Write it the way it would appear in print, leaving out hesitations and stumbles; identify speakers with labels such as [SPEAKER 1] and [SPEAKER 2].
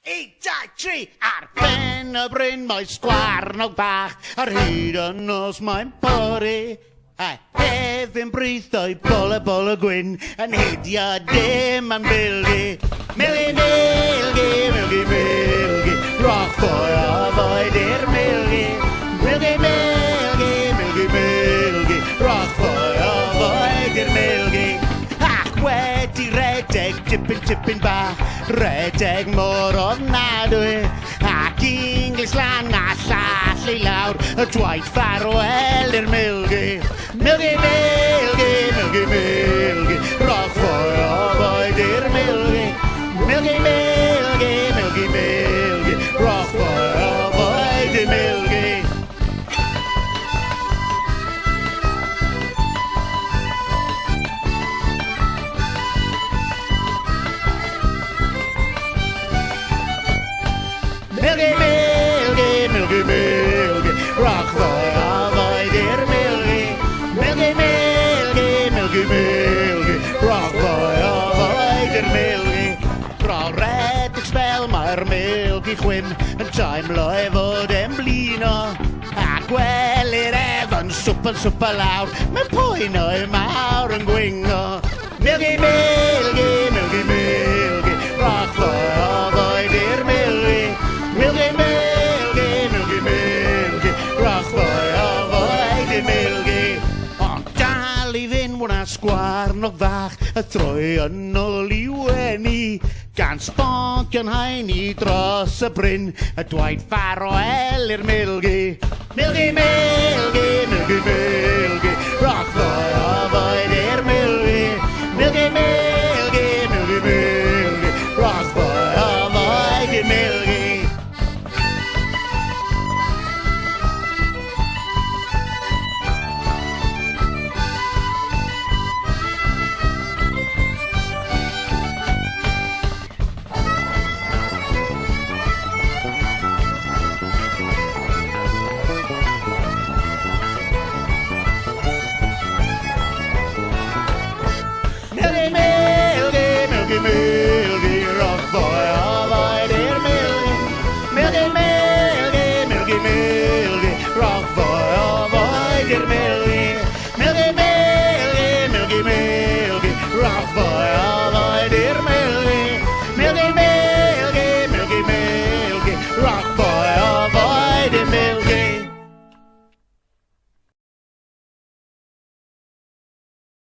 [SPEAKER 1] 1, 2, 3 Ar ben y bryn mae sgwarnog bach Ar hyd yn nos mae'n pori A hefyn brithau bol y gwyn Yn heidio dim yn bilgi Milgi, milgi, milgi, milgi Roch fwy o foed i'r milgi Milgi, milgi, milgi, milgi Roch fwy o foed i'r milgi Ac wedi redeg tipyn bach Redeg mor ofnadwy Ac Inglis lan a llall i lawr Y dwaith ffarwel i'r milgi Milgi, milgi, milgi, milgi Roch fwy o foed i'r milgi Milgi, milgi, milgi, milgi Roch fwy o foed i'r milgi Milgi, milgi, milgi, milgi Roch fwy o foed i'r milgi Milgi, milgi, milgi, milgi Roch fwy o foed i'r milgi Ro redeg sbel mae'r milgi chwyn Yn taimlo e fod e'n blino A gwelir efo swpa lawr Mae'n poeno i mawr yn gwingo Milgi, milgi, milgi, milgi Roch fwy o foed i'r milgi Milgi, milgi, milgi, milgi Roch fwy o foed i'r milgi Ond dal i fynd wna sgwarnog fach Y troi yn ôl i wenu Gan sbonc yn haeni dros y bryn Y dwaith ffarwel i'r milgi Milgi, milgi, milgi, milgi Roch fwy o foed i'r milgi Milgi, milgi, milgi, milgi Roch fwy o foed i'r milgi